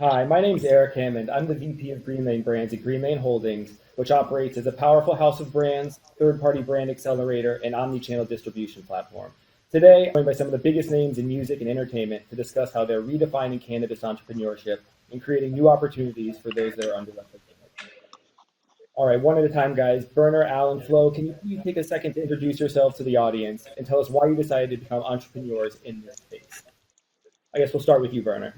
Hi, my name is Eric Hammond. I'm the VP of Greenlane Brands at Greenlane Holdings, which operates as a powerful house of brands, third-party brand accelerator, and omni-channel distribution platform. Today, I'm joined by some of the biggest names in music and entertainment to discuss how they're redefining cannabis entrepreneurship and creating new opportunities for those that are underrepresented. All right, one at a time, guys. Berner, Alan, Flo, can you please take a second to introduce yourselves to the audience and tell us why you decided to become entrepreneurs in this space? I guess we'll start with you, Berner.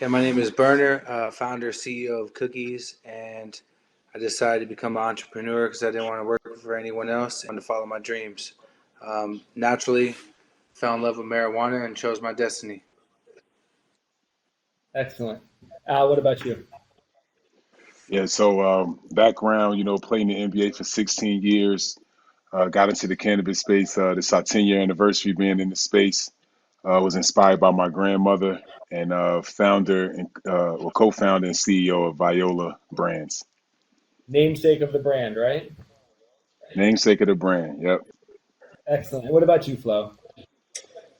Yeah, my name is Berner, founder, CEO of Cookies, and I decided to become an entrepreneur because I didn't want to work for anyone else and to follow my dreams. Naturally, fell in love with marijuana and chose my destiny. Excellent. Al, what about you? Yeah, so background, playing the NBA for 16 years, got into the cannabis space. This is our 10-year anniversary being in the space. Was inspired by my grandmother and founder and or co-founder and CEO of Viola Brands. Namesake of the brand, right? Namesake of the brand. Yep. Excellent. What about you, Flo?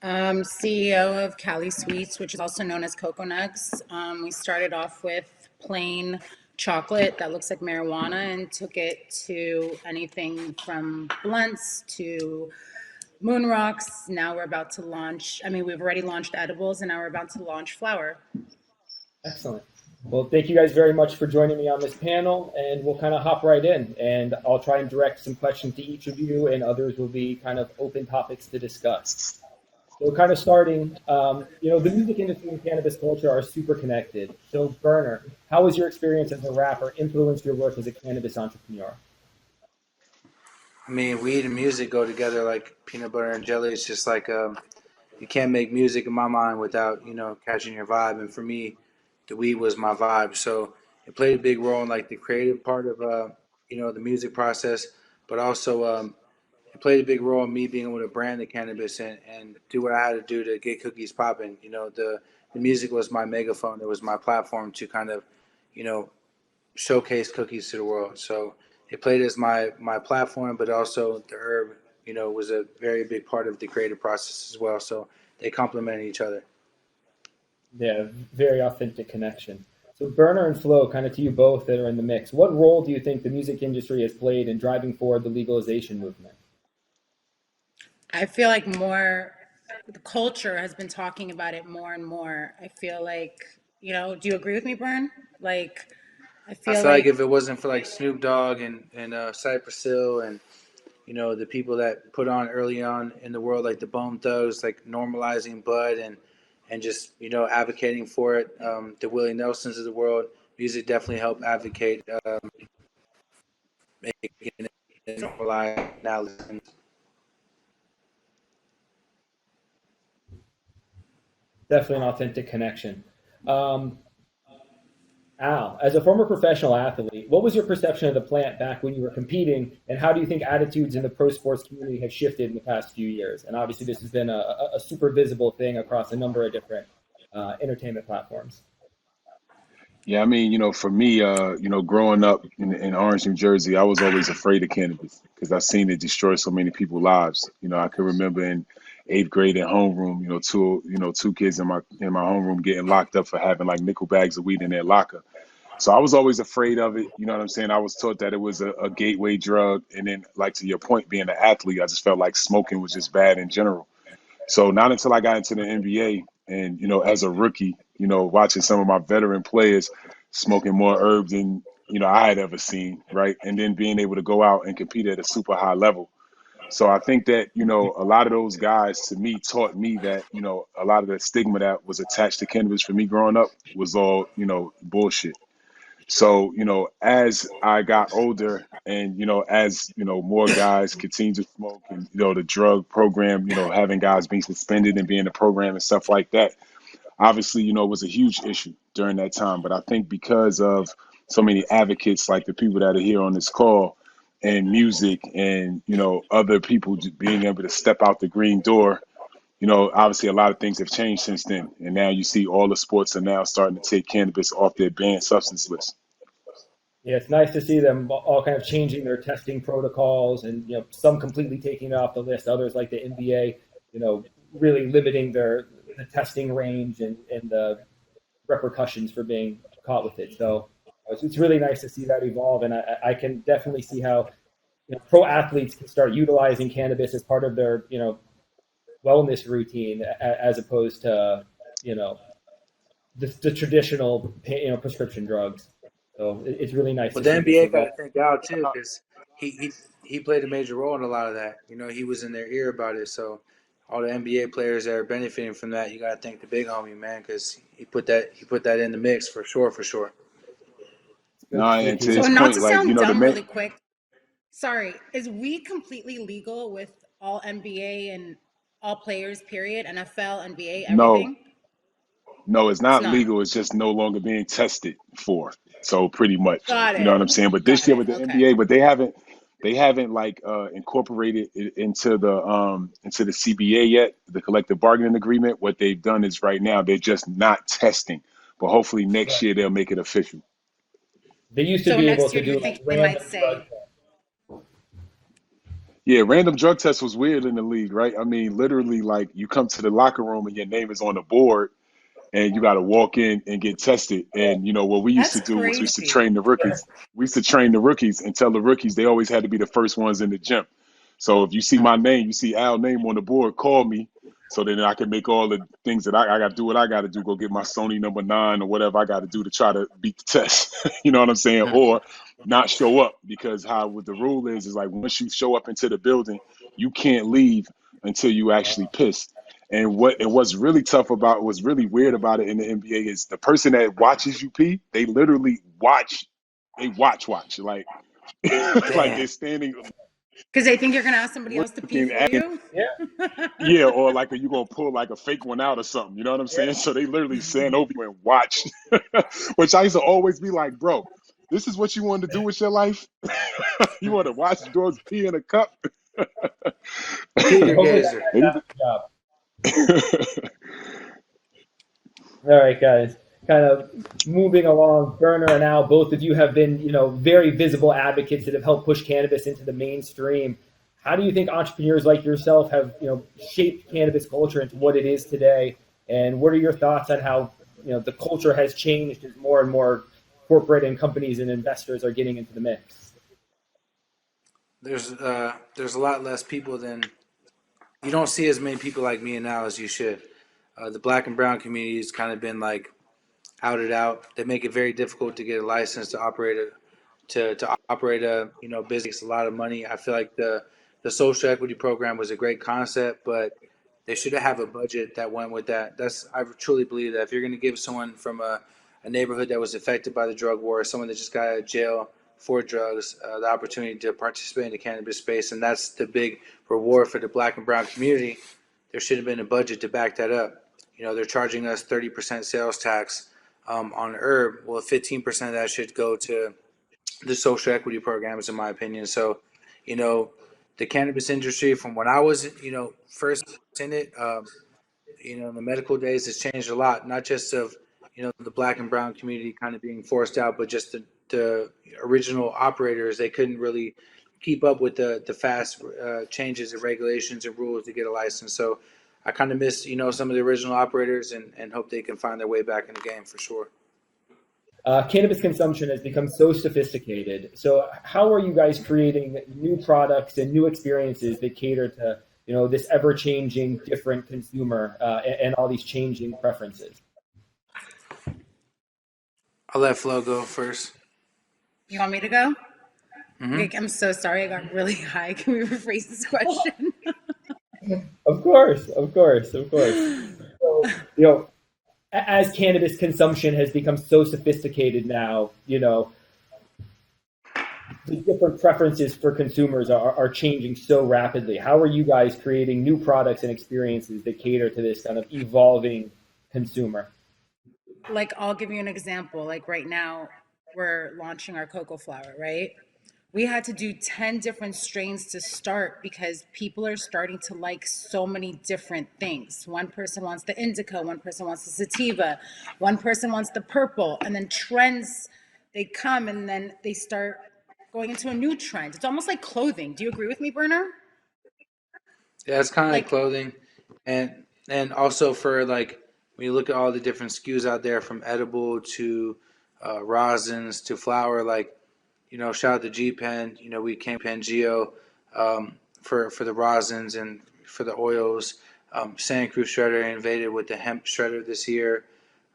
CEO of Cali Sweets, which is also known as Cocoa Nugs. We started off with plain chocolate that looks like marijuana and took it to anything from blunts to moon rocks. Now we're about to launch, we've already launched edibles and now we're about to launch flour. Excellent. Well, thank you guys very much for joining me on this panel, and we'll kind of hop right in. And I'll try and direct some questions to each of you, and others will be kind of open topics to discuss. So kind of starting, the music industry and cannabis culture are super connected. So Berner, how was your experience as a rapper influenced your work as a cannabis entrepreneur? I mean, weed and music go together like peanut butter and jelly. It's just like you can't make music in my mind without catching your vibe. And for me, the weed was my vibe. So it played a big role in like the creative part of the music process, but also it played a big role in me being able to brand the cannabis and do what I had to do to get cookies popping. The music was my megaphone. It was my platform to kind of, you know, showcase cookies to the world. So it played as my platform, but also the herb, was a very big part of the creative process as well. So they complemented each other. Yeah, very authentic connection. So Berner and Flo, kind of to you both that are in the mix, what role do you think the music industry has played in driving forward the legalization movement? I feel like the culture has been talking about it more and more. I feel like, do you agree with me, Bern? Like, I I feel feel like like if it wasn't for like Snoop Dogg and Cypress Hill and the people that put on early on in the world, like the Bone Thugs, like normalizing bud and just advocating for it. The Willie Nelsons of the world, music definitely helped advocate making it normalized now. Definitely an authentic connection. Um, Al, as a former professional athlete, what was your perception of the plant back when you were competing, and how do you think attitudes in the pro sports community have shifted in the past few years? And obviously, this has been a super visible thing across a number of different entertainment platforms. Yeah, I mean, for me, growing up in Orange, New Jersey, I was always afraid of cannabis because I seen it destroy so many people's lives. I can remember in eighth grade at homeroom, two kids in my homeroom getting locked up for having like nickel bags of weed in their locker. So I was always afraid of it. You know what I'm saying? I was taught that it was a gateway drug, and then like to your point, being an athlete, I just felt like smoking was just bad in general. So not until I got into the NBA and, as a rookie, watching some of my veteran players smoking more herbs than, I had ever seen, right? And then being able to go out and compete at a super high level. So I think that, a lot of those guys to me taught me that, a lot of the stigma that was attached to cannabis for me growing up was all, bullshit. So, as I got older and, as, more guys continue to smoke and, the drug program, having guys being suspended and being in the program and stuff like that, obviously, was a huge issue during that time. But I think because of so many advocates like the people that are here on this call and music and, other people being able to step out the green door, obviously a lot of things have changed since then. And now you see all the sports are now starting to take cannabis off their banned substance list. Yeah, it's nice to see them all kind of changing their testing protocols, and some completely taking it off the list. Others, like the NBA, really limiting the testing range and the repercussions for being caught with it. So it's really nice to see that evolve, and I can definitely see how pro athletes can start utilizing cannabis as part of their wellness routine as opposed to the traditional prescription drugs. So it's really nice But to the see this NBA got evolve. to think out too, because he played a major role in a lot of that. He was in their ear about it. So all the NBA players that are benefiting from that, you got to thank the big homie, man, because he put that in the mix for sure, for sure. Good, Nah, good and to to hear. So his not point, to like sound the dumb main. really quick. Sorry, is weed completely legal with all NBA and all players, period? NFL, NBA, No, everything? no, it's It's not not. legal. It's just no longer being tested for. So pretty much, Got you know what it. I'm saying. But this Got year it. with the Okay. NBA, but they haven't like incorporated it into the CBA yet, the collective bargaining agreement. What they've done is right now they're just not testing, but hopefully next Right. year they'll make it official. They used to So be able next year, to do you do think like they might random drug say, tests. Yeah, random drug tests was weird in the league, right? I mean, literally, like you come to the locker room and your name is on the board, and you got to walk in and get tested. And what we used that's to do was we used to crazy? train the rookies. We used to train the rookies and tell the rookies they always had to be the first ones in the gym. So if you see my name, you see Al's name on the board, call me. So then I can make all the things that I got to do what I got to do, go get my Sony #9 or whatever I got to do to try to beat the test. You know what I'm saying? Or not show up because how what the rule is like once you show up into the building, you can't leave until you actually piss. And what's really tough about what's really weird about it in the NBA is the person that watches you pee, they literally watch, they watch like like they're Damn. standing Because they think you're going to ask somebody else to pee looking for at you? Yeah, yeah, or like are you gonna pull like a fake one out or something, you know what I'm saying? So they literally stand over you and watch. Which I used to always be like, bro, this is what you want to do with your life? You want to watch dogs pee in a cup? Peter hopefully that Gazer. guy They got the job. All right, guys. Kind of moving along, Berner and Al, both of you have been, very visible advocates that have helped push cannabis into the mainstream. How do you think entrepreneurs like yourself have, shaped cannabis culture into what it is today? And what are your thoughts on how, the culture has changed as more and more corporate and companies and investors are getting into the mix? There's a lot less people than you don't see as many people like me and now as you should. The black and brown community has kind of been like outed out. They make it very difficult to get a license to operate to operate a business. A lot of money. I feel like the social equity program was a great concept, but they should have a budget that went with that. I truly believe that if you're going to give someone from a neighborhood that was affected by the drug war, someone that just got out of jail for drugs, the opportunity to participate in the cannabis space, and that's the big reward for the black and brown community. There should have been a budget to back that up. They're charging us 30% sales tax on herb. Well, 15% of that should go to the social equity programs, in my opinion. So, you know, the cannabis industry from when I was, first in it, in the medical days, has changed a lot. Not just of, the black and brown community kind of being forced out, but just the original operators. They couldn't really keep up with the fast changes in regulations and rules to get a license. So I kind of miss, some of the original operators and hope they can find their way back in the game for sure. Cannabis consumption has become so sophisticated. So, how are you guys creating new products and new experiences that cater to this ever-changing, different consumer and all these changing preferences? I'll let Flo go first. You want me to go? Hmm. Okay, I'm so sorry. I got really high. Can we rephrase this question? Of course, of course, of course. So, as cannabis consumption has become so sophisticated now, the different preferences for consumers are changing so rapidly. How are you guys creating new products and experiences that cater to this kind of evolving consumer? Like, I'll give you an example. Like, right now, we're launching our cocoa flower, right? We had to do 10 different strains to start because people are starting to like so many different things. One person wants the indica, one person wants the sativa, one person wants the purple, and then trends, they come and then they start going into a new trend. It's almost like clothing. Do you agree with me, Berner? Yeah, it's kind of like Like, clothing, and And also for like when you look at all the different SKUs out there, from edible to rosins to flower, like shout out to G Pen. We came Pangeo for the rosins and for the oils. Santa Cruz Shredder invaded with the hemp shredder this year,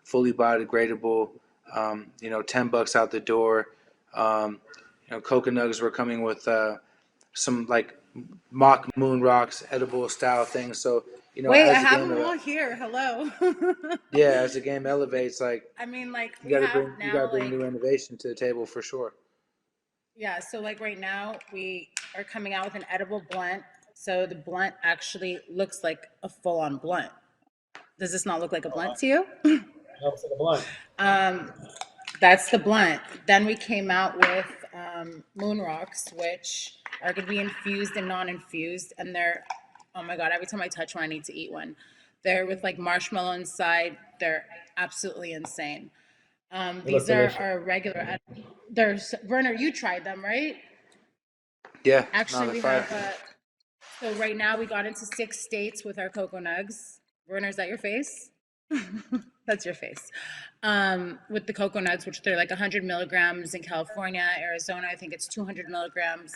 fully biodegradable. $10 out the door. Coconuts were coming with some like mock moon rocks, edible style things. So Wait, I as the have game, them all here. Hello. yeah, as the game elevates, like I mean, like you we got to have bring now, bring new like, innovation to the table for sure. yeah. So like right now, we are coming out with an edible blunt. So the blunt actually looks like a full-on blunt. Does this not look like a blunt to you? Helps in the blunt. That's the blunt. Then we came out with moon rocks, which are going to be infused and non-infused, and they're, oh my god! Every time I touch one, I need to eat one. They're with like marshmallow inside. They're absolutely insane. They look These are delicious. our regular. There's Berner. You tried them, right? Yeah, no, Actually, they're we fire. have. So right now we got into 6 states with our cocoa nugs. Werner, is that your face? That's your face. With the cocoa nugs, which they're like 100 milligrams in California, Arizona, I think it's 200 milligrams.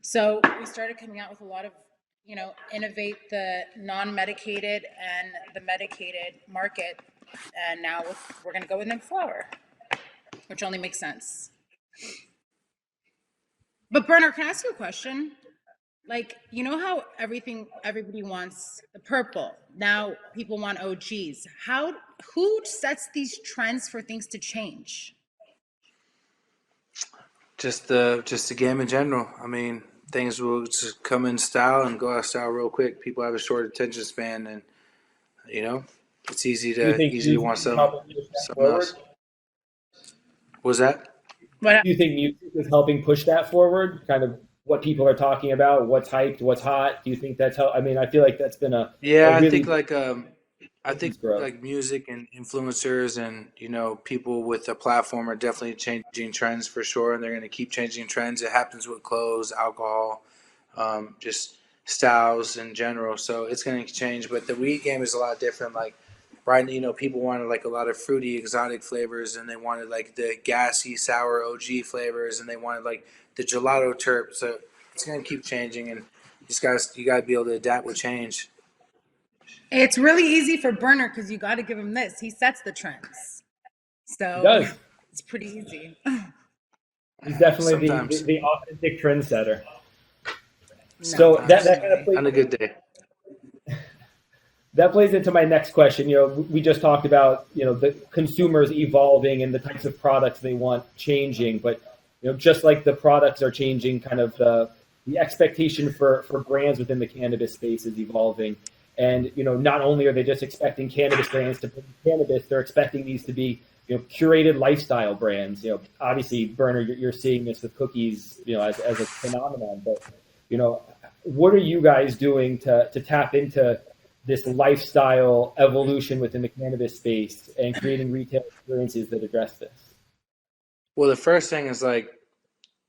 So we started coming out with a lot of, innovate the non-medicated and the medicated market. And now we're going to go with them flower, which only makes sense. But Berner, can I ask you a question? Like, you know how everybody wants the purple. Now people want OGs. Who sets these trends for things to change? Just the game in general. I mean, things will just come in style and go out of style real quick. People have a short attention span, and you know, it's easy Do you to think easy to music want is helping push that something forward? else. Was that? What? Do you think music is helping push that forward? Kind of what people are talking about, what's hyped, what's hot. Do you think that's how? I mean, I feel like that's been a Yeah, really big I think business growth. like music and influencers and people with a platform are definitely changing trends for sure, and they're going to keep changing trends. It happens with clothes, alcohol, just styles in general. So it's going to change, but the weed game is a lot different. Like right, people wanted like a lot of fruity, exotic flavors, and they wanted like the gassy, sour OG flavors, and they wanted like the gelato terp. So it's going to keep changing, and you got to be able to adapt with change. It's really easy for Berner because you got to give him this. He sets the trends, He so does. it's pretty easy. He's definitely Sometimes the authentic trendsetter. No, So that kind of absolutely. plays on a good day. that plays into my next question. We just talked about the consumers evolving and the types of products they want changing, but just like the products are changing, kind of the expectation for brands within the cannabis space is evolving. And not only are they just expecting cannabis brands to bring cannabis, they're expecting these to be curated lifestyle brands. Obviously, Berner, you're seeing this with cookies, as a phenomenon. But what are you guys doing to tap into this lifestyle evolution within the cannabis space and creating retail experiences that address this? Well, the first thing is like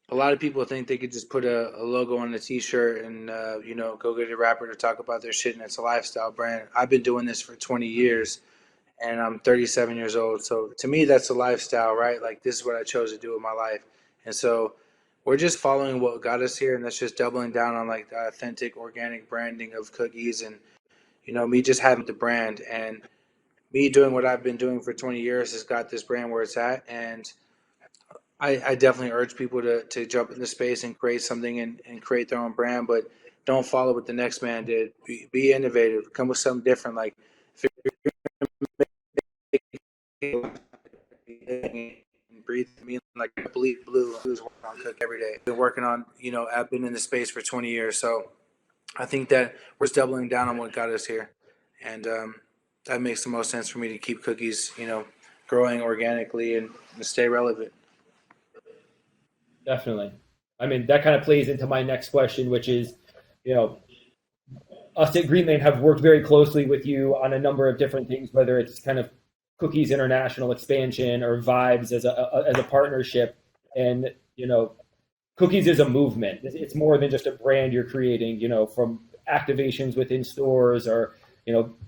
a lot of people think they could just put a logo on a T-shirt and go get a rapper to talk about their shit, and it's a lifestyle brand. I've been doing this for 20 years, and I'm 37 years old. So to me, that's a lifestyle, right? Like this is what I chose to do with my life, and so we're just following what got us here, and that's just doubling down on like the authentic, organic branding of cookies, and me just having the brand and me doing what I've been doing for 20 years has got this brand where it's at, and I definitely urge people to jump in the space and create something and create their own brand, but don't follow what the next man did. Be innovative. Come with something different. Like if you're and breathe me like I believe blue. I was working on cook every day. Been working on I've been in the space for 20 years, so I think that we're doubling down on what got us here, and that makes the most sense for me to keep cookies growing organically and stay relevant. Definitely. I mean, that kind of plays into my next question, which is, you know, us at Greenlane have worked very closely with you on a number of different things, whether it's kind of Cookies international expansion or Vibes as a partnership. And Cookies is a movement. It's more than just a brand you're creating. From activations within stores or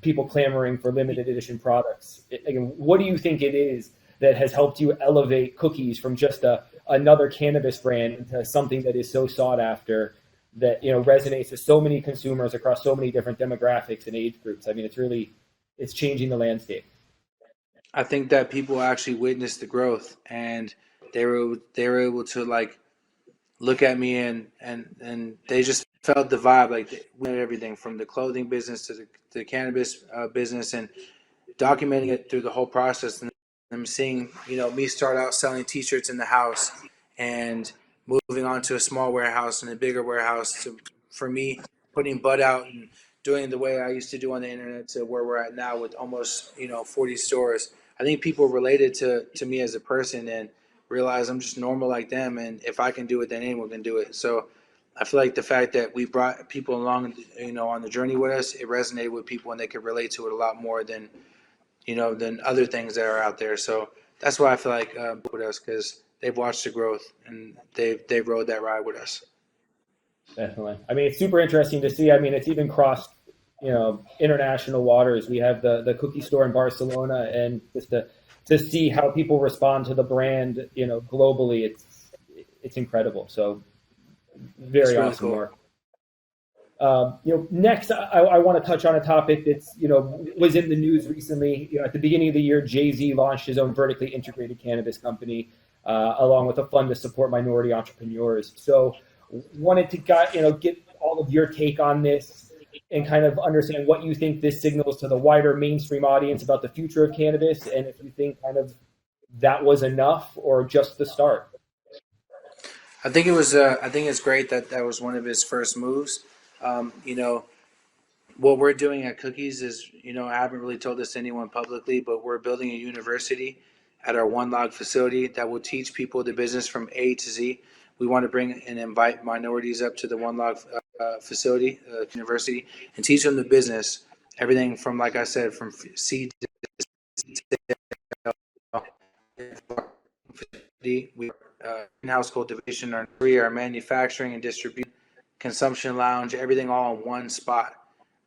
people clamoring for limited edition products. Again, what do you think it is that has helped you elevate cookies from just another cannabis brand into something that is so sought after, that resonates with so many consumers across so many different demographics and age groups? I mean, it's changing the landscape. I think that people actually witnessed the growth, and they were able to like look at me, and they just felt the vibe. Like we did everything from the clothing business to the cannabis business, and documenting it through the whole process, and them seeing me start out selling T-shirts in the house, and moving on to a small warehouse and a bigger warehouse, to for me putting bud out and doing the way I used to do on the internet, to where we're at now with almost 40 stores. I think people related to me as a person and realize I'm just normal like them, and if I can do it, then anyone can do it. So I feel like the fact that we brought people along, on the journey with us, it resonated with people, and they could relate to it a lot more than other things that are out there. So that's why I feel like with us, because they've watched the growth and they've rode that ride with us. Definitely. I mean, it's super interesting to see. I mean, it's even crossed, international waters. We have the cookie store in Barcelona, and just to see how people respond to the brand, globally, it's incredible. So very Really awesome cool work. Next, I want to touch on a topic that's, was in the news recently. At the beginning of the year, Jay-Z launched his own vertically integrated cannabis company, along with a fund to support minority entrepreneurs. So wanted to get all of your take on this and kind of understand what you think this signals to the wider mainstream audience about the future of cannabis, and if you think kind of that was enough or just the start. I think it was. I think it's great that that was one of his first moves. What we're doing at Cookies is, I haven't really told this to anyone publicly, but we're building a university at our One Log facility that will teach people the business from A to Z. We want to bring and invite minorities up to the One Log facility, university, and teach them the business, everything from, like I said, from seed to we in-house cultivation, our manufacturing and distribution, consumption lounge, everything all in one spot,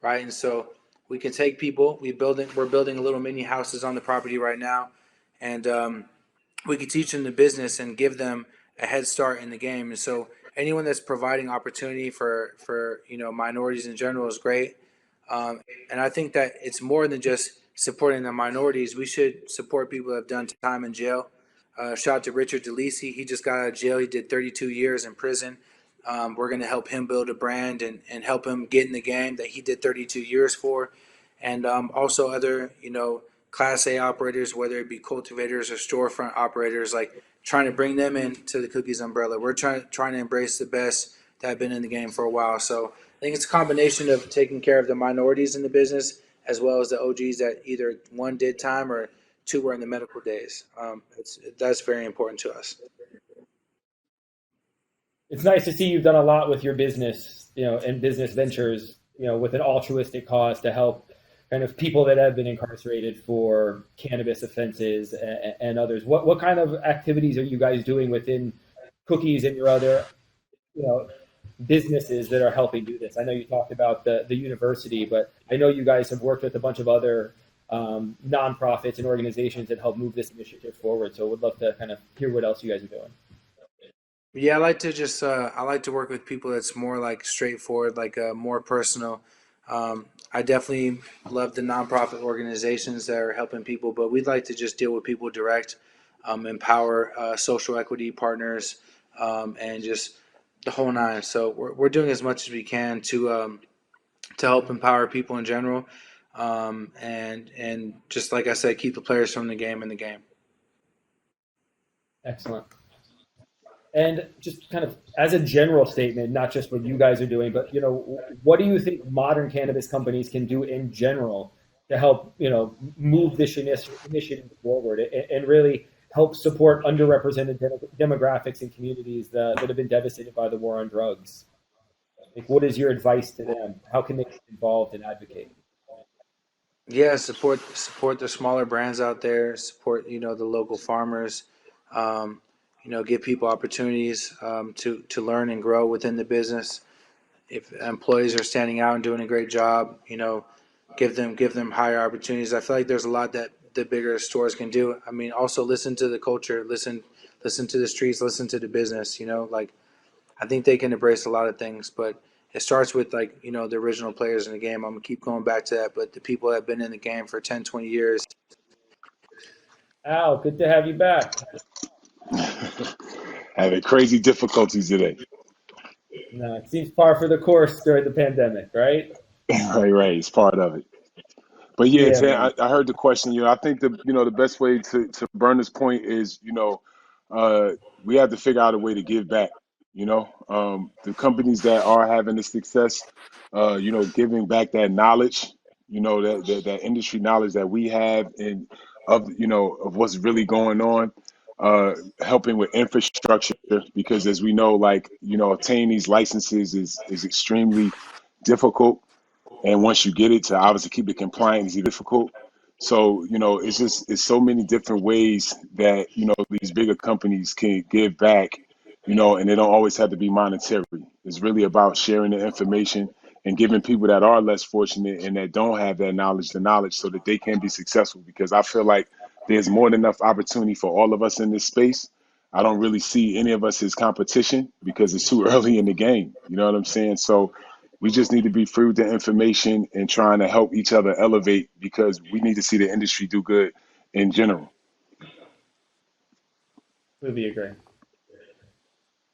right? And so we can take people. We're building little mini houses on the property right now, and we can teach them the business and give them a head start in the game. And so anyone that's providing opportunity for minorities in general is great. And I think that it's more than just supporting the minorities. We should support people that have done time in jail. Shout out to Richard DeLisi. He just got out of jail. He did 32 years in prison. We're going to help him build a brand and help him get in the game that he did 32 years for. And also other, Class A operators, whether it be cultivators or storefront operators, like trying to bring them into the Cookies umbrella. We're trying to embrace the best that have been in the game for a while. So I think it's a combination of taking care of the minorities in the business, as well as the OGs that either one did time or two were in the medical days. That's very important to us. It's nice to see you've done a lot with your business, and business ventures, with an altruistic cause to help kind of people that have been incarcerated for cannabis offenses and others. What kind of activities are you guys doing within Cookies and your other, businesses that are helping do this? I know you talked about the university, but I know you guys have worked with a bunch of other nonprofits and organizations that help move this initiative forward. So would love to kind of hear what else you guys are doing. Yeah, I like to just I like to work with people that's more like straightforward, like more personal. I definitely love the nonprofit organizations that are helping people, but we'd like to just deal with people direct, empower social equity partners, and just the whole nine. So we're doing as much as we can to help empower people in general, and just like I said, keep the players from the game in the game. Excellent. And just kind of as a general statement, not just what you guys are doing, but what do you think modern cannabis companies can do in general to help move this initiative forward and really help support underrepresented demographics and communities that have been devastated by the war on drugs? Like, what is your advice to them? How can they get involved and advocate? Yeah, support the smaller brands out there. Support the local farmers. Um, give people opportunities to learn and grow within the business. If employees are standing out and doing a great job, give them higher opportunities. I feel like there's a lot that the bigger stores can do. I mean, also listen to the culture, listen to the streets, listen to the business. You know, like I think they can embrace a lot of things, but it starts with like the original players in the game. I'm gonna keep going back to that, but the people that have been in the game for 10, 20 years. Al, good to have you back. Having crazy difficulties today. No, it seems par for the course during the pandemic, right? Right. It's part of it. But yeah, Yeah, Tan, man. I heard the question. I think the best way to Berner's point is, we have to figure out a way to give back. The companies that are having the success, giving back that knowledge, that industry knowledge that we have and of what's really going on, helping with infrastructure because as we know, obtaining these licenses is extremely difficult. And once you get it, to obviously keep it compliant is difficult. So, it's so many different ways that, these bigger companies can give back, and they don't always have to be monetary. It's really about sharing the information and giving people that are less fortunate and that don't have that knowledge, the knowledge so that they can be successful. Because I feel like there's more than enough opportunity for all of us in this space. I don't really see any of us as competition because it's too early in the game. You know what I'm saying? So, we just need to be free with the information and trying to help each other elevate because we need to see the industry do good in general. Completely agree.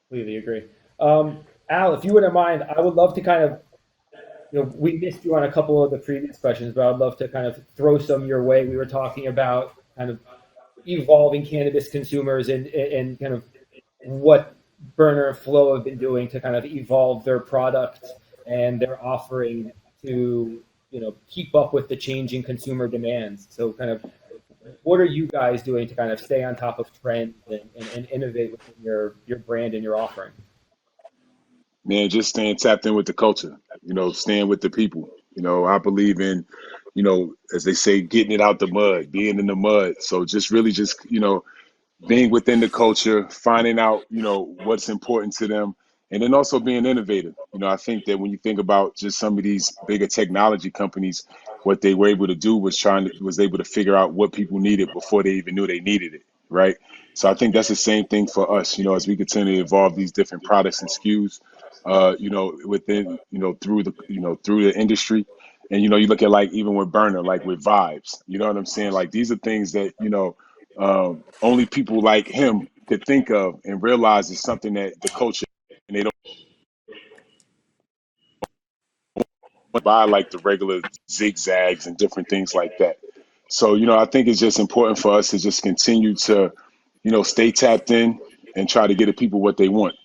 Completely agree. Al, if you wouldn't mind, I would love to kind of, we missed you on a couple of the previous questions, but I'd love to kind of throw some your way. We were talking about kind of evolving cannabis consumers and kind of what Burner and Flo have been doing to kind of evolve their product and their offering to keep up with the changing consumer demands. So kind of what are you guys doing to kind of stay on top of trends and innovate within your brand and your offering? Man, just staying tapped in with the culture, staying with the people. I believe in, as they say, getting it out the mud, being in the mud. So just really just, being within the culture, finding out, what's important to them, and then also being innovative. I think that when you think about just some of these bigger technology companies, what they were able to do was able to figure out what people needed before they even knew they needed it, right? So I think that's the same thing for us, as we continue to evolve these different products and SKUs, within, through the industry. And, you look at like even with Berner, like with vibes, you know what I'm saying? Like these are things that, only people like him could think of and realize is something that the culture and they don't buy like the regular zigzags and different things like that. So, I think it's just important for us to just continue to, stay tapped in and try to get the people what they want.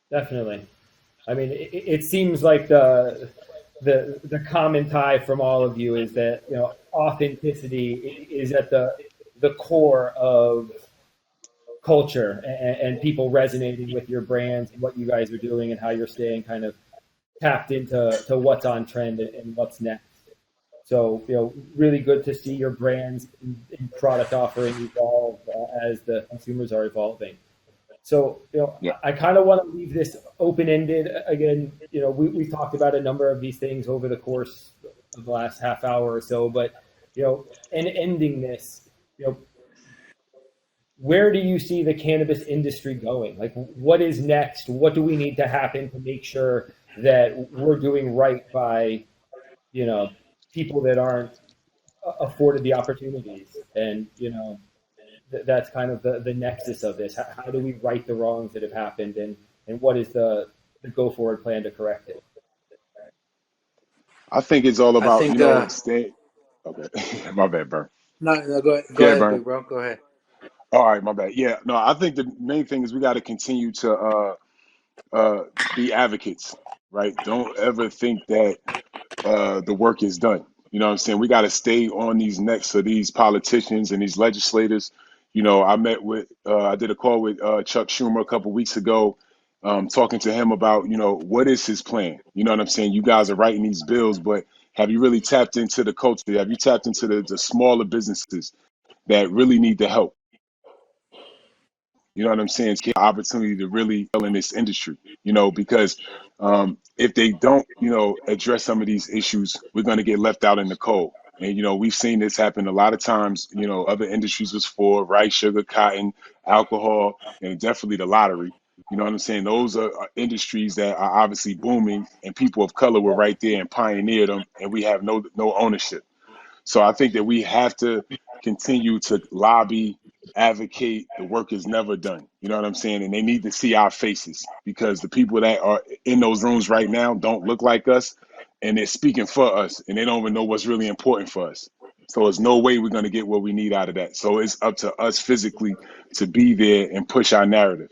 Definitely. I mean, it seems like the common tie from all of you is that authenticity is at the core of culture and people resonating with your brands and what you guys are doing and how you're staying kind of tapped into what's on trend and what's next. So, really good to see your brands and product offering evolve as the consumers are evolving. So, Yeah. I kind of want to leave this open-ended. Again, we've talked about a number of these things over the course of the last half hour or so, but, in ending this, where do you see the cannabis industry going? Like, what is next? What do we need to happen to make sure that we're doing right by, people that aren't afforded the opportunities? And, that's kind of the nexus of this. How do we right the wrongs that have happened, and what is the go forward plan to correct it? I think it's all I about, think stay. Okay. My bad, Bern. no, go Go ahead, ahead, Bern. big bro, go ahead. All right, my bad. Yeah, no, I think the main thing is we got to continue to be advocates, right? Don't ever think that the work is done. You know what I'm saying? We got to stay on these necks of these politicians and these legislators. I did a call with Chuck Schumer a couple weeks ago, talking to him about, what is his plan? You know what I'm saying? You guys are writing these bills, but have you really tapped into the culture? Have you tapped into the smaller businesses that really need the help? You know what I'm saying? Get the opportunity to really deal in this industry, because if they don't, address some of these issues, we're going to get left out in the cold. And, we've seen this happen a lot of times, other industries was for rice, sugar, cotton, alcohol, and definitely the lottery. You know what I'm saying? Those are industries that are obviously booming, and people of color were right there and pioneered them, and we have no ownership. So I think that we have to continue to lobby, advocate. The work is never done. You know what I'm saying? And they need to see our faces, because the people that are in those rooms right now don't look like us, and they're speaking for us, and they don't even know what's really important for us. So there's no way we're going to get what we need out of that. So it's up to us physically to be there and push our narrative.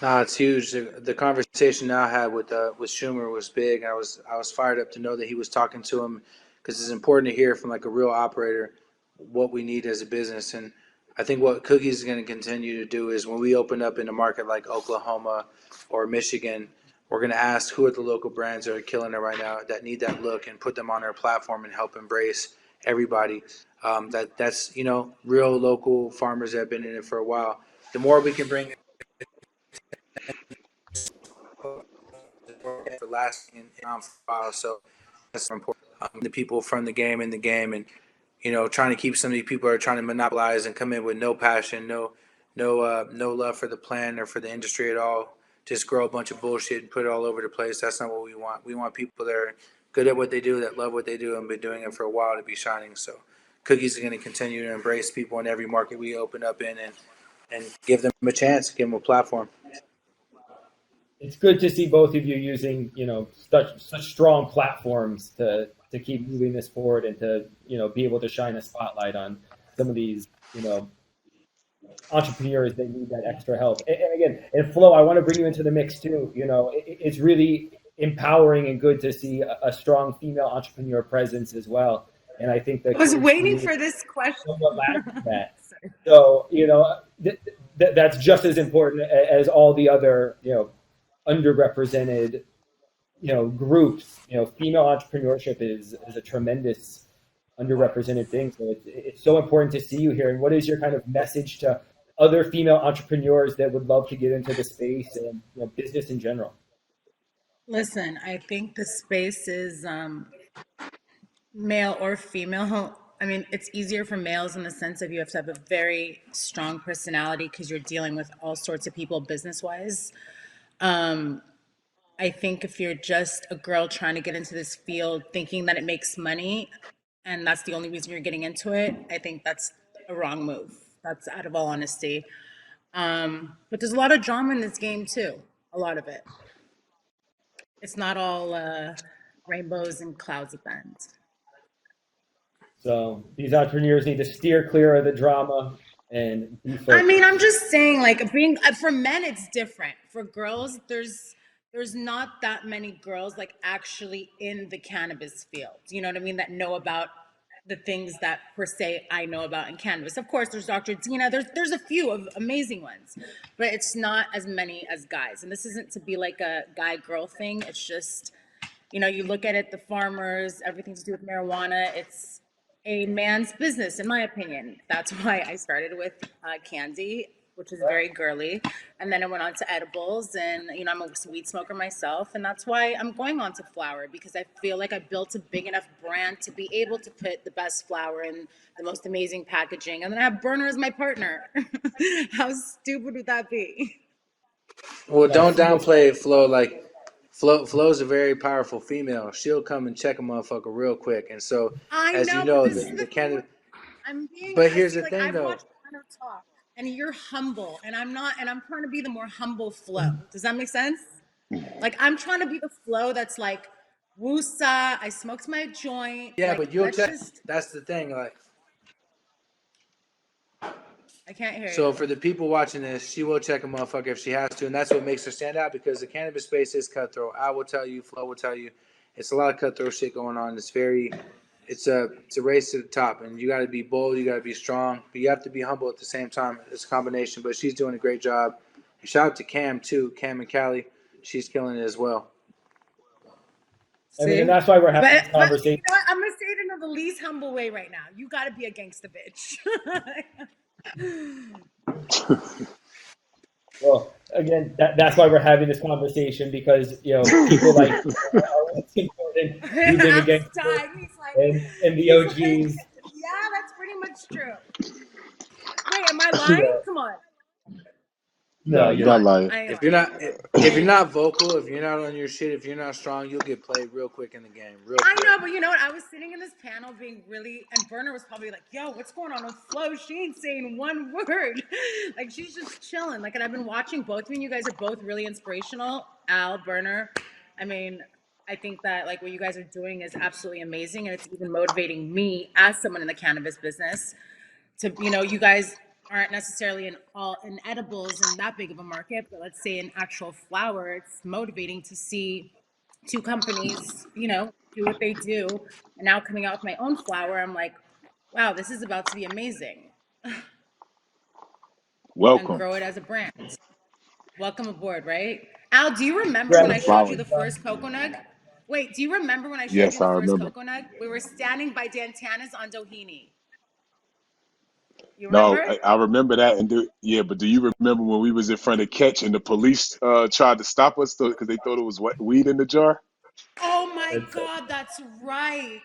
Nah, it's huge. The conversation I had with Schumer was big. I was fired up to know that he was talking to him, because it's important to hear from like a real operator what we need as a business. And I think what Cookies is going to continue to do is when we open up in a market like Oklahoma or Michigan, we're going to ask who are the local brands that are killing it right now that need that look, and put them on our platform and help embrace everybody. That's real local farmers that have been in it for a while. The more we can bring for lasting and for a while. So that's important. The people from the game in the game, and trying to keep some of these people who are trying to monopolize and come in with no passion, no love for the plan or for the industry at all. Just grow a bunch of bullshit and put it all over the place. That's not what we want. We want people that are good at what they do, that love what they do, and been doing it for a while to be shining. So Cookies is going to continue to embrace people in every market we open up in, and give them a chance, give them a platform. It's good to see both of you using, such strong platforms to keep moving this forward, and to, be able to shine a spotlight on some of these, entrepreneurs that need that extra help. And again, and Flo, I want to bring you into the mix too. It's really empowering and good to see a strong female entrepreneur presence as well. And I think that I was waiting for this question. somewhat lacking that. So, that's just as important as all the other, underrepresented, groups. Female entrepreneurship is a tremendous underrepresented thing. So it's so important to see you here. And what is your kind of message to other female entrepreneurs that would love to get into the space and, business in general? Listen, I think the space is male or female. I mean, it's easier for males in the sense of you have to have a very strong personality because you're dealing with all sorts of people business wise. I think if you're just a girl trying to get into this field thinking that it makes money and that's the only reason you're getting into it, I think that's a wrong move. That's out of all honesty. But there's a lot of drama in this game too, a lot of it. It's not all rainbows and clouds at the end. So these entrepreneurs need to steer clear of the drama and be focused. I mean, I'm just saying, like, being for men, it's different. For girls, there's not that many girls like actually in the cannabis field. You know what I mean? That know about the things that per se I know about in cannabis. Of course, there's Dr. Dina. There's a few of amazing ones, but it's not as many as guys. And this isn't to be like a guy girl thing. It's just, you look at it, the farmers, everything to do with marijuana. It's a man's business, in my opinion. That's why I started with candy, which is very girly, and then I went on to edibles, and I'm a weed smoker myself, and that's why I'm going on to flower, because I feel like I built a big enough brand to be able to put the best flower in the most amazing packaging, and then I have Berner as my partner. How stupid would that be? Well, don't downplay Flo. Like Flo's a very powerful female. She'll come and check a motherfucker real quick. And so, I as you know, but know, this is the the thing. candidate. I'm being, But I here's see, the like, thing, I've though. watched Berner talk, and you're humble, and I'm not, and I'm trying to be the more humble Flo. Does that make sense? Like, I'm trying to be the Flo that's like, woosah, I smoked my joint. Yeah, Like, but you'll let's check. just, That's the thing. Like, I can't hear so you. for the people watching this, she will check a motherfucker if she has to, and that's what makes her stand out, because the cannabis space is cutthroat. I will tell you, Flo will tell you, it's a lot of cutthroat shit going on. It's a race to the top, and you got to be bold, you got to be strong, but you have to be humble at the same time. It's a combination, but she's doing a great job. And shout out to Cam too, Cam and Cali, she's killing it as well. I mean, and See? that's why we're having this But conversation. what? I'm going to say it in the least humble way right now. You got to be a gangsta bitch. Well, again, that's why we're having this conversation, because people like are what's important. You've been a Al's gangster dying. and the He's like, OGs. yeah, that's pretty much true. Wait, am I lying? Come on. No, No, you're you're Come not on. not. lying. I ain't If lying. you're not if you're not vocal, if you're not on your shit, if you're not strong, you'll get played real quick in the game, real I quick. know, but you know what? I was sitting in this panel being really, and Berner was probably like, yo, what's going on with Flo? She ain't saying one word. Like, she's just chilling. Like, and I've been watching both of you. You guys are both really inspirational. Al, Berner. I mean, I think that, like, what you guys are doing is absolutely amazing. And it's even motivating me as someone in the cannabis business to, you guys aren't necessarily in edibles and that big of a market, but let's say in actual flower, it's motivating to see two companies, do what they do. And now coming out with my own flower, I'm like, wow, this is about to be amazing. And Welcome grow it as a brand. Welcome aboard, right? Al, do you remember to when the I showed you flower. the first coconut? Wait, do you remember when I showed you Yes, the I first remember. coconut? We were standing by Dantana's on Doheny. You No, remember? I remember that. Yeah, but do you remember when we was in front of Catch and the police tried to stop us because they thought it was weed in the jar? Oh my It's, God, that's right.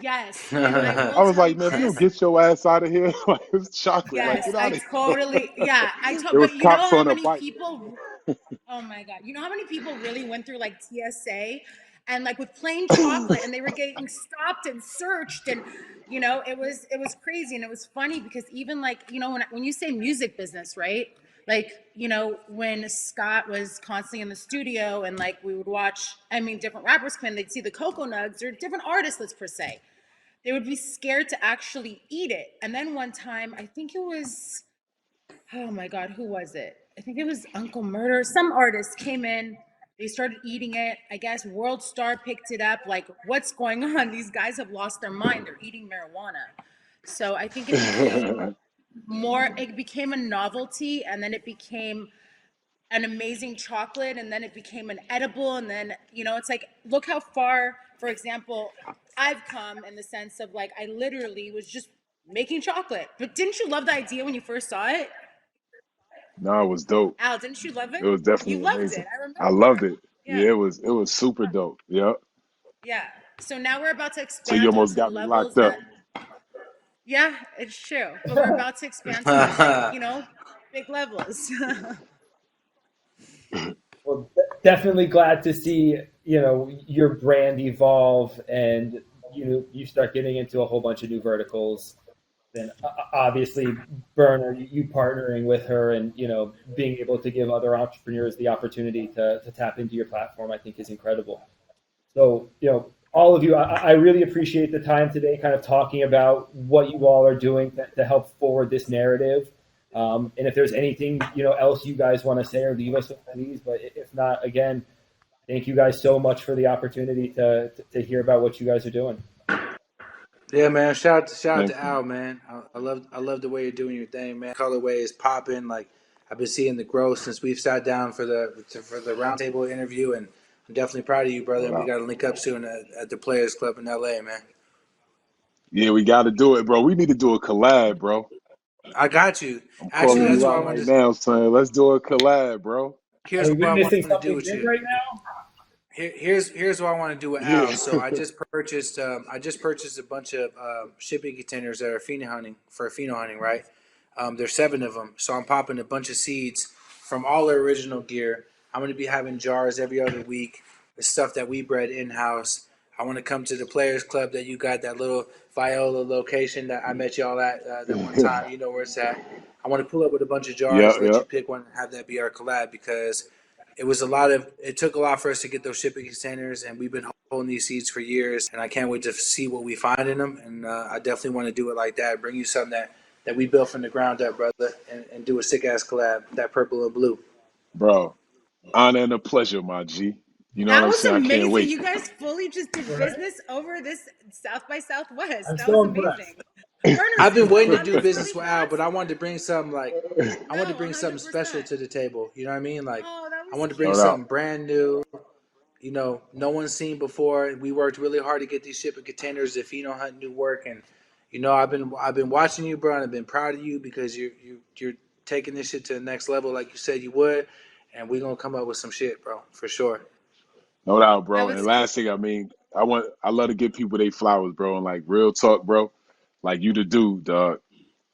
Yes. And I I will was tell like, you man, if you don't this. get your ass out of here, like it's chocolate, like Yes, get I out of here. totally, yeah, There was but you know cops how on a many bike. people, oh my God, you know how many people really went through like TSA and like with plain chocolate and they were getting stopped and searched and, it was crazy. And it was funny because even like, when you say music business, right? Like, when Scott was constantly in the studio and like we would watch, different rappers come in, they'd see the Cocoa Nugs or different artists, let's per se, they would be scared to actually eat it. And then one time, I think it was, oh my God, who was it? I think it was Uncle Murder. Some artist came in, they started eating it. I guess World Star picked it up. Like, what's going on? These guys have lost their mind. They're eating marijuana. So I think it became a novelty, and then it became an amazing chocolate, and then it became an edible, and then it's like, look how far, for example, I've come in the sense of like I literally was just making chocolate. But didn't you love the idea when you first saw it? No, it was dope. Al, didn't you love It it? was You definitely loved amazing. it, I I loved remember. it. Yeah. Yeah, it was super dope. Yep. Yeah. So now we're about to So you expand almost onto got me levels locked up. that, yeah, it's true, but we're about to expand to like big levels. well, definitely glad to see your brand evolve, and you start getting into a whole bunch of new verticals. Then obviously, Berner, you partnering with her and being able to give other entrepreneurs the opportunity to tap into your platform, I think is incredible. So, all of you, I really appreciate the time today, kind of talking about what you all are doing to help forward this narrative. And if there's anything else you guys want to say or leave us with, please. But if not, again, thank you guys so much for the opportunity to hear about what you guys are doing. Yeah, man. Shout out Thank to you. Al, man. I love the way you're doing your thing, man. Colorway is popping. Like I've been seeing the growth since we've sat down for the roundtable interview, and I'm definitely proud of you, brother. No And we doubt. got to link up soon at the Players Club in LA, man. Yeah, we got to do it, bro. We need to do a collab, bro. I got you. I'm Actually, calling that's you what I out right wanted. now, son. Let's do a collab, bro. Are Here's we what I witnessing wanted to do something with big you. right now? Here's what I want to do with Yeah. Al. So I just purchased a bunch of shipping containers that are pheno hunting, right? There's seven of them. So I'm popping a bunch of seeds from all our original gear. I'm going to be having jars every other week. The stuff that we bred in house. I want to come to the Players Club that you got, that little Viola location that I met y'all at that one time. You know where it's at. I want to pull up with a bunch of Yep, jars, let you yep. pick one, and have that be our collab because it took a lot for us to get those shipping containers, and we've been holding these seeds for years, and I can't wait to see what we find in them. And I definitely want to do it like that, bring you something that we built from the ground up, brother, and do a sick ass collab, that purple and blue. Bro, honor and a pleasure, my G. You know what That I'm was saying? I can't amazing. wait. You guys fully just did Right? business over this South by Southwest. I'm That was so impressed. amazing. Berner, I've say been waiting something to on do this business really with Al, but fast. I wanted to bring something I wanted to No, bring something special 100%. to the table. You know what I mean? Like Oh, that I was wanted to bring No cute. doubt. something brand new. No one's seen before. We worked really hard to get these shipping containers. If you know how to do work, and I've been watching you, bro, and I've been proud of you because you're taking this shit to the next level, like you said you would, and we're gonna come up with some shit, bro, for sure. No doubt, bro. That And was last thing, I mean, I love to give people their flowers, bro. And like real talk, bro. Like you the dude, dog.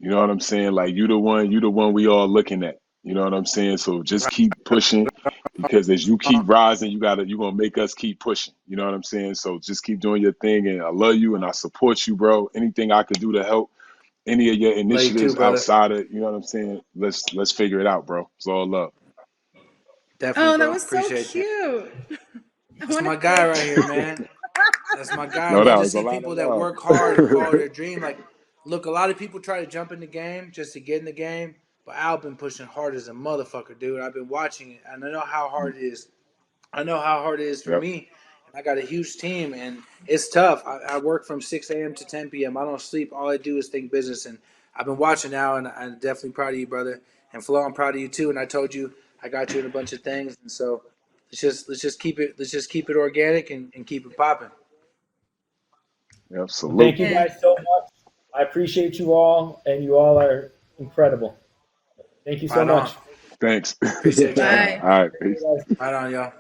You know what I'm saying? Like you the one we all looking at. You know what I'm saying? So just keep pushing because as you keep rising, you're gonna make us keep pushing. You know what I'm saying? So just keep doing your thing and I love you and I support you, bro. Anything I could do to help any of your Love you too, initiatives brother. outside of, you know what I'm saying? Let's figure it out, bro. It's all love. Definitely, Oh, that bro. was so Appreciate you. cute. I That's want my to guy click. right here, man. That's my guy. I No love doubt. to It's a see lot of people that love. work hard and follow their dream. Like, look, a lot of people try to jump in the game just to get in the game, but I've been pushing hard as a motherfucker, dude. I've been watching it, and I know how hard it is. I know how hard it is for Yep. me. And I got a huge team, and it's tough. I work from 6 a.m. to 10 p.m. I don't sleep. All I do is think business, and I've been watching now, and I'm definitely proud of you, brother. And Flo, I'm proud of you too. And I told you I got you in a bunch of things, and so let's just keep it organic and keep it popping. Yep. Well, thank Salute. you Yeah. guys so much. I appreciate you all, and you all are incredible. Thank you so Right on. much. Thanks. Appreciate All y'all. Bye. right. Peace. Right on, y'all.